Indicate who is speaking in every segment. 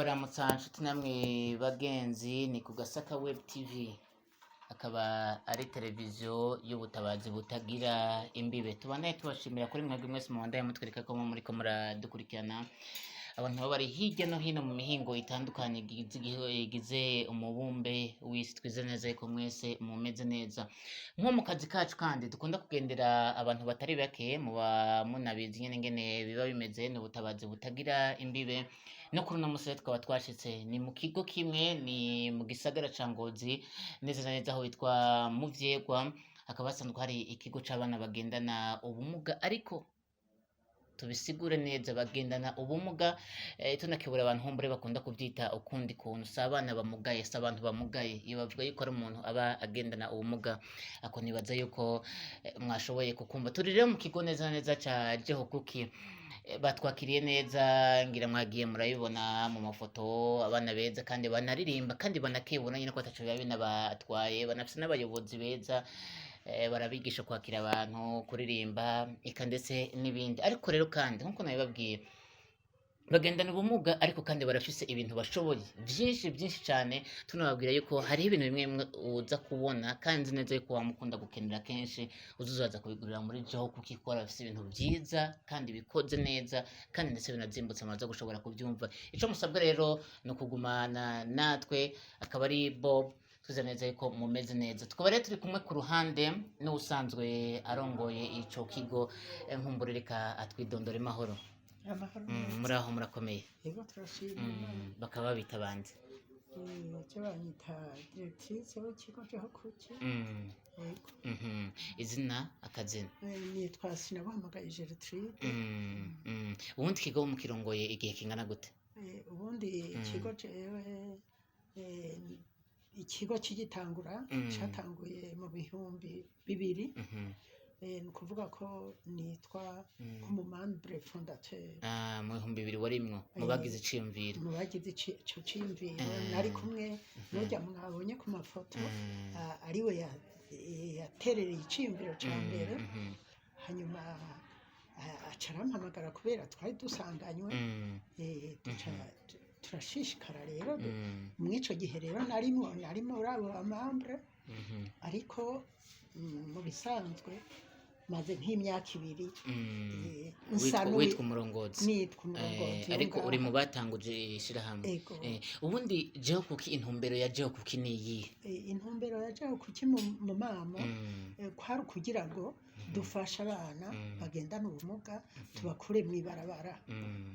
Speaker 1: Ndabaramutsa nshuti namwe bagenzi, ni ku Gasaka Web TV, akaba ari televiziyo y'ubutabazi butagira imbibe. Tubandanye tubashimira kuri mwebwe mwese mubandaye mutwereka ko muriko muradukurikirana, abantu baba bari hirya no hino mu mihingo itandukanye igize umubumbe w'isi. Twize neza yuko mwese mumeze neza. Nko mu kazi kacu kandi dukunda kugendera abantu batari bake, muba munabizi nyene ingene biba bimeze, ni ubutabazi butagira imbibe. No kuri uno musi twaba twashitse ni mu kigo kimwe, ni mu gisagara ca Ngozi, neza na neza aho bitwa mu Vyegwa. Hakaba hasanzwe hari ikigo c'abana bagendana ubumuga, ariko tubisigure neza, bagendana ubumuga tunakebura abantu humbure bakunda kuvyita ukundi kuntu. Si abana bamugaye, si abantu bamugaye. Iyo bavuga yuko ari umuntu aba agendana ubumuga, ako nibaza yuko mwashoboye kukumva. Turi rero mu kigo neza na neza ca Jehokuki. Batwakiriye neza, ngira mwagiye murabibona mu mafoto, abana beza kandi banaririmba kandi banakebura nyine ko ataco biba binabatwaye. Banafise n'abayobozi beza, barabigisha kwakira abantu, kuririmba, eka ndetse n'ibindi. Ariko rero kandi nkuko nabibabwiye, bagendana ubumuga ariko kandi barafise ibintu bashoboye vyinshi cane. Tunababwira yuko hariho ibintu bimwe bimwe uza kubona kandi nzi neza yuko wamukunda gukenera kenshi, uzaza kubigurira muri Jehokuki kuko barafise ibintu vyiza kandi bikoze neza kandi ndetse binazimbutse, muraza gushobora kuvyumva. Ico musabwa rero ni ukugumana natwe, akaba ari Bob. Tuzi neza yuko mumeze neza. Tukaba rero turi kumwe ku ruhande n'usanzwe arongoye ico kigo, nkumbure reka atwidondore. Mahoro.
Speaker 2: Amahoro.
Speaker 1: Muraho murakomeye?
Speaker 2: Yego turashima.
Speaker 1: Bakaba babita bande?
Speaker 2: Icyo banyita directrice w'ikigo Jehokuki. Yego.
Speaker 1: Izina, akazina?
Speaker 2: Nitwa Sinabahamagaye Gertrude.
Speaker 1: Ubundi ikigo mukirongoye igihe kingana gute?
Speaker 2: Ubundi ikigo jewe ikigo kigitangura catanguye mu bihumbi 2000. Ni ukuvuga ko nitwa umumambre fondateur.
Speaker 1: Mu bihumbi 2000 warimwo mu bagize iciyumviro?
Speaker 2: Mu bagize ico ciyumviro nari kumwe n'urya mwabonye ku mafoto, ariwe yaterereye iciyumviro ca mbere. Hanyuma aca arampamagara kubera twari dusanganywe. Turashishikara rero mw'ico gihe rero narimo muri abo bamambre, ariko mu bisanzwe maze nk'imyaka 2
Speaker 1: witwa umurongozi.
Speaker 2: Nitwa umurongozi,
Speaker 1: ariko uri mu batanguje ishirahamwe. Ubundi Jehokuki, intumbero ya Jehokuki ni iyihe?
Speaker 2: Intumbero ya Jehokuki mu mama kwari ukugira ngo dufashe abana bagendana ubumuga, tubakure mw'ibarabara,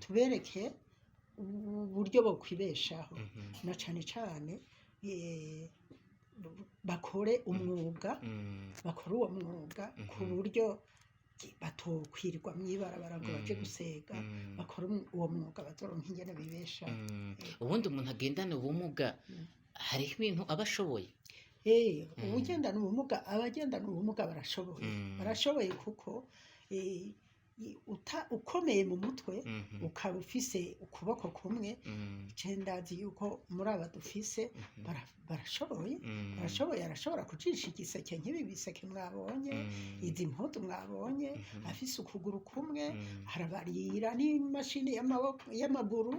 Speaker 2: tubereke uburyo bwo kwibeshaho, na cane cane bakore umwuga, bakore uwo mwuga ku buryo batokwirirwa mw'ibarabara ngo baje gusega, bakore uwo mwuga bazoronka ingene bibeshaho.
Speaker 1: Ubundi umuntu agendana ubumuga hariho ibintu aba ashoboye?
Speaker 2: Ugendana ubumuga, abagendana ubumuga barashoboye kuko ukomeye mu mutwe, ukaba ufise ukuboko kumwe, ndazi yuko muri aba dufise barashoboye. Arashobora kucisha igiseke nk'ibi biseke mwabonye, izi mpuzu mwabonye, afise ukuguru kumwe, arabarira n'imashini y'amaguru,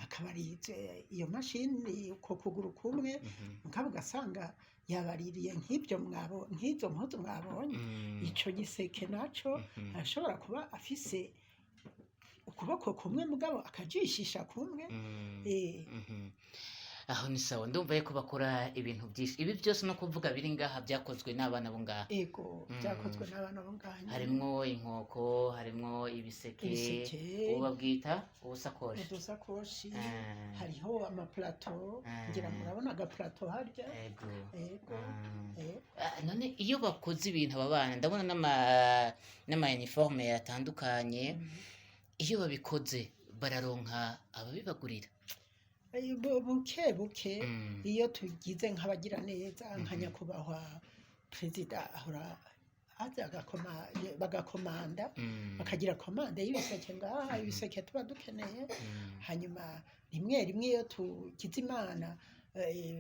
Speaker 2: akabariza iyo mashini uko kuguru kumwe, mugabo ugasanga yabaririye nk'izo mpuzu mwabonye. Ico giseke naco arashobora kuba afise ukuboko kumwe mugabo akajishisha kumwe.
Speaker 1: Aho ni sawa, ndumva yuko bakora ibintu vyinshi. Ibi byose no kuvuga biri ngaha byakozwe n'abana bo ngaha?
Speaker 2: Ego, byakozwe n'abana bo ngaha.
Speaker 1: Harimwo inkoko, harimwo ibiseke, ubu babwita ubusakoshi.
Speaker 2: Udusakoshi, hariho amaplato, ngira murabona agaplato harya. Ego.
Speaker 1: None iyo bakoze ibintu aba bana, ndabona n'ama uniforme yatandukanye, iyo babikoze bararonka ababibagurira?
Speaker 2: Buke iyo tugize nk'abagira neza, nka nyakubahwa perezida ahora aza bagakomanda, bakagira komande y'ibiseke ngaha, ibiseke tuba dukeneye. Hanyuma rimwe iyo tugize imana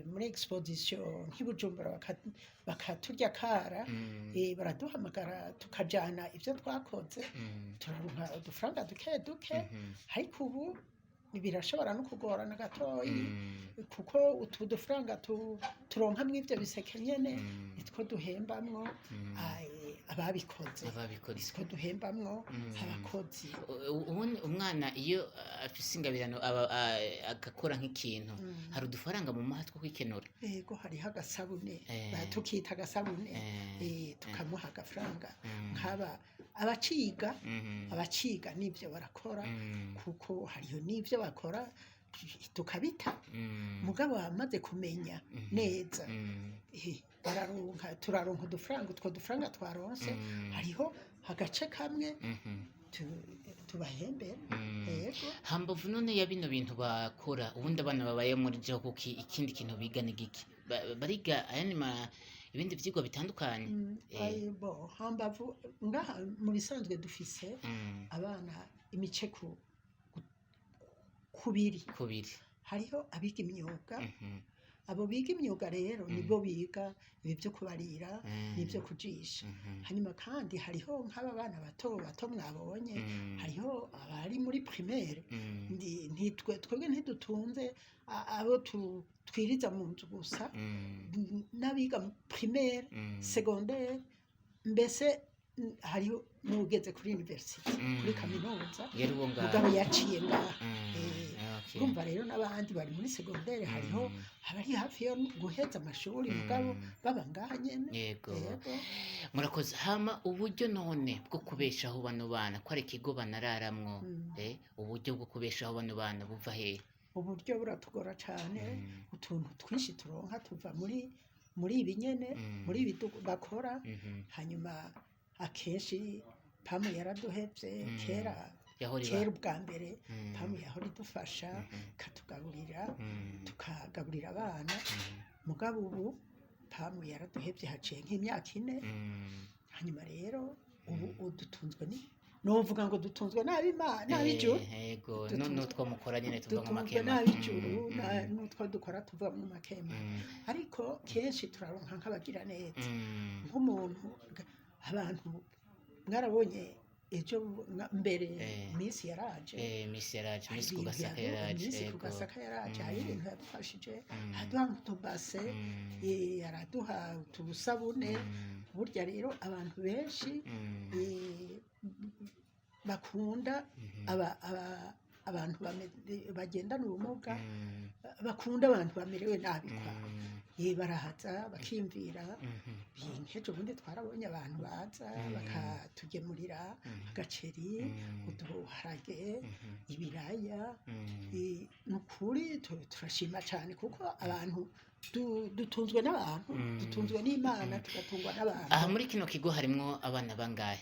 Speaker 2: muri exposition nk'ibujumbura bakaturya kara, baraduhamagara tukajana ivyo twakoze, turaronka udufaranga duke. Ariko ubu birashobora no kugorana gatoyi kuko utu dufaranga turonkamwo ivyo biseke nyene nitwo duhembamwo ababikoze nitwo duhembamwo abakozi.
Speaker 1: Ubundi umwana iyo afise ingabirano agakora nk'ikintu hari udufaranga mu maha two kwikenura?
Speaker 2: Yego, hariho agasabune tukita agasabune tukamuha agafaranga nk'aba abaciga n'ivyo barakora kuko hariho n'ivyo bakora tukabita mugabo amaze kumenya neza turaronka udufaranga, utwo dufaranga twaronse hariho agace kamwe tubahembera. Yego,
Speaker 1: hambavu none ya bino bintu bakora ubundi abana babaye muri jo kuki ikindi kintu biga ni giki? Bariga ibindi vyigwa bitandukanye?
Speaker 2: bo hambavu ngaha mu bisanzwe dufise abana imice kubiri hariho abiga imyuga. Abo biga imyuga rero nibo biga ibi vyo kubarira n'ivyo kujisha. Hanyuma kandi hariho nk'aba bana bato mwabonye, hariho abari muri primaire. Twebwe ntidutunze abo twiriza mu nzu gusa, n'abiga primaire, secondaire, mbese hariho n'ugeze kuri university, kuri kaminuza mugabo yaciye ngaha. Urumva rero n'abandi bari muri secondaire, hariho abari hafi yo guheza amashuri mugabo baba ngaha nyene.
Speaker 1: Yego, murakoze. Hama uburyo none bwo kubeshaho bano bana ko ari ikigo banararamwo, uburyo bwo kubeshaho bano bana buva hehe?
Speaker 2: Uburyo buratugora cane, utuntu twinshi turonka tuva muri ibi nyene, muri ibi bakora. Hanyuma akenshi pamu yaraduhevye kera ubwa mbere pamu yahora idufasha ikatugaburira tukagaburira abana, mugabo ubu pamu yaraduhevye haciye nk'imyaka 4. Hanyuma rero ubu dutunzwe novuga ngo dutunzwe n'abijuru.
Speaker 1: Yego, n'utwo mukora nyene tuva mu makema,
Speaker 2: n'abijuru n'utwo dukora tuva mu makema. Ariko kenshi turaronka nk'abagira neza, nk'umuntu abantu mwarabonye ejo mbere Miss yaraje, Miss Kugasaka yaraje, hari ibintu yadufashije, aduha nk'utubase, araduha utusabune. Burya rero abantu benshi bakunda abantu bagendana ubumuga, bakunda abantu bamerewe nabi kwabo. Barahaza bakimvira. Nk'ejo bundi twarabonye abantu baza bakatugemurira agaceri, uduharage, ibiraya. Nukuri turashima cane kuko abantu dutunzwe n'abantu, dutunzwe n'Imana, tugatungwa n'abantu.
Speaker 1: Aha muri kino kigo harimwo abana bangahe?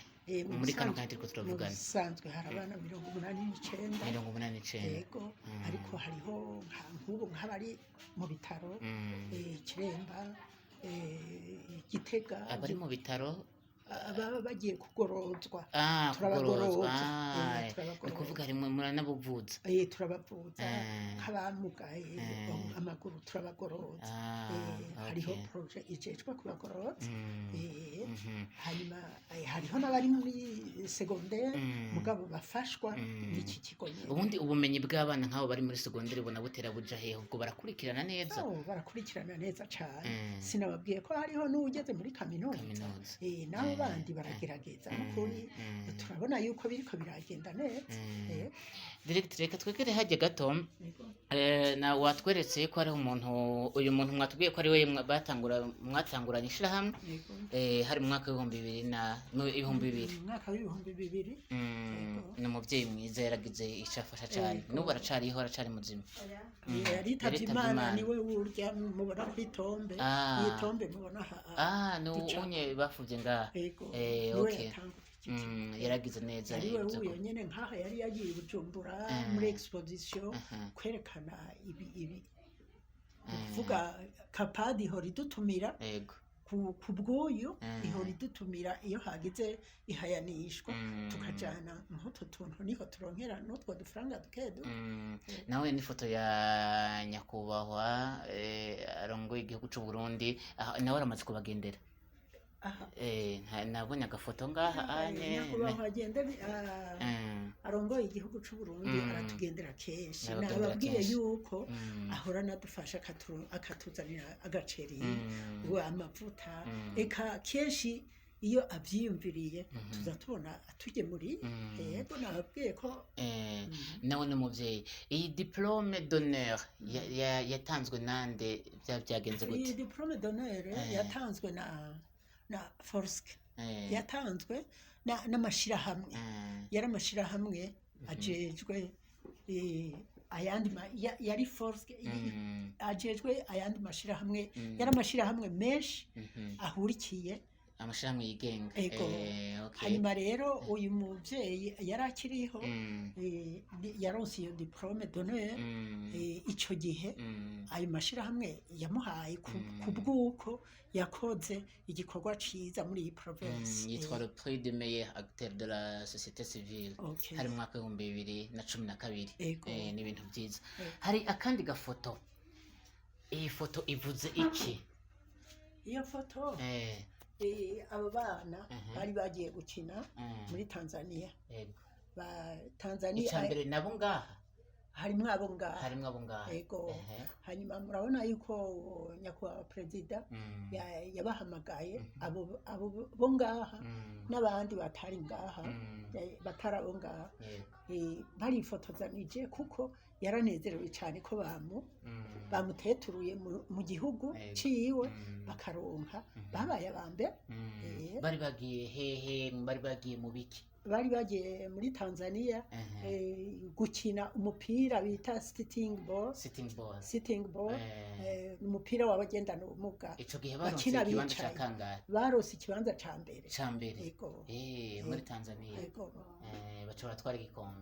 Speaker 1: Muri kano kandi turiko turavugana.
Speaker 2: Bisanzwe hari abana 89. Yego, ariko hariho nk'ubu nk'abari mu bitaro, Kiremba, Gitega.
Speaker 1: Abari mu bitaro
Speaker 2: baba bagiye kugorozwa,
Speaker 1: turabagoroza. Ni kuvuga harimwo muranabuvuza?
Speaker 2: Turabavuza nk'abamugaye amaguru, turabagoroza. Hariho projet ijejwe kubagoroza. Hanyuma hariho n'abari muri secondaire mugabo bafashwa n'iki kigo nyene.
Speaker 1: Ubundi ubumenyi bw'abana nk'abo bari muri secondaire ubona butera buja hehe? Ubwo barakurikirana neza?
Speaker 2: Barakurikirana neza cane. Sinababwiye ko hariho n'ugeze muri kaminuza. Nabo bandi baragerageza n'ukuri, turabona yuko biriko biragenda neza.
Speaker 1: Direct, reka twegere hajye gato. Na watweretse ko ari uyu muntu mwatubwiye ko ari we mwatanguranye ishirahamwe hari mu mwaka w'ibihumbi bibiri.
Speaker 2: Mwaka w'ibihumbi 2000.
Speaker 1: Ni umuvyeyi mwiza, yaragize icafasha cane, n'ubu aracari muzima.
Speaker 2: Yaritavye Imana, niwe urya mubona kw'itombe. Itombe mubona
Speaker 1: ni unye bafuvye ngaha. Okay. Yaragize neza.
Speaker 2: Ariwe uyo nyene nkaha yari yagiye Bujumbura muri exposition kwerekana ibi kuvuga kapadi ihora idutumira. Ku bw'uyu ihora idutumira iyo hagize ihayanishwa, tukajana nk'utu tuntu niho turonkera n'utwo dufaranga dukedu.
Speaker 1: Nawe n'ifoto ya nyakubahwa arongoye igihugu c'u Burundi, nawe aramaze kubagendera?
Speaker 2: aha
Speaker 1: nabonye agafoto ngaha anye
Speaker 2: nyakubahwa agenda arongoye igihugu c'u Burundi aratugendera kenshi nababwiye yuko ahora nadufasha akatuzanira agaceri amavuta eka kenshi iyo avyiyumviriye tuza tubona atugemuriye yego nababwiye ko
Speaker 1: nawe n'umuvyeyi iyi diplome d'honneur yatanzwe nande byagenze gute
Speaker 2: iyi diplome d'honneur yatanzwe na Forsk yatanzwe n'amashirahamwe yari amashirahamwe ajejwe ayandi yari Forsk ajejwe ayandi mashirahamwe yari amashirahamwe menshi ahurikiye
Speaker 1: amashirahamwe yigenga
Speaker 2: hanyuma rero uyu muvyeyi yari akiriho yaronse iyo diplome d'honneur ico gihe ayo mashirahamwe yamuhaye ku bw'uko yakoze igikorwa ciza muri iyi province
Speaker 1: yitwa le prix de meilleur acteur de la société civile hari mu mwaka w'2012 ni ibintu byiza hari akandi gafoto iyi foto ivuze iki
Speaker 2: iyo foto abo bana bari bagiye gukina muri Tanzania Tanzania
Speaker 1: icambere nabo ngaha
Speaker 2: harimwo abo ngaha
Speaker 1: yego
Speaker 2: hanyuma murabona yuko nyakubahwa perezida yabahamagaye abo bo ngaha n'abandi batari ngaha batari abo ngaha barifotozanije kuko yaranezerewe cyane ko bamuteturuye mu gihugu ciwe bakaronka babaye abambere
Speaker 1: bari bagiye hehe bari bagiye mu biki
Speaker 2: bari bagiye muri Tanzania gukina umupira bita sitting ball umupira w'abagendana ubumuga
Speaker 1: ico gihe baronse ikibanza ca kangahe
Speaker 2: baronse ikibanza ca mbere
Speaker 1: muri Tanzania baca baratwara igikombe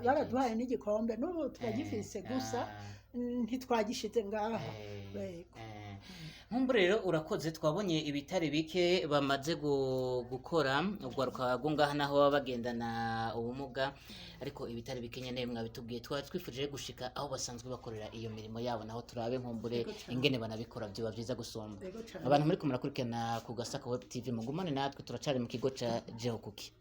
Speaker 2: baraduhaye n'igikombe n'ubu turagifise gusa ntitwagishize ngaha
Speaker 1: nkumbure rero urakoze twabonye ibitari bike bamaze gukora urwaruka rwo ngaha naho baba bagendana ubumuga ariko ibitari bike nyene mwabitubwiye twari twifuje gushika aho basanzwe bakorera iyo mirimo yabo naho turabe nkumbure ingene banabikora byo bavyiza gusumba abantu muri ko murakurikirana ku Gasaka Web TV mugumane natwe turacari mu kigo ca Jehokuki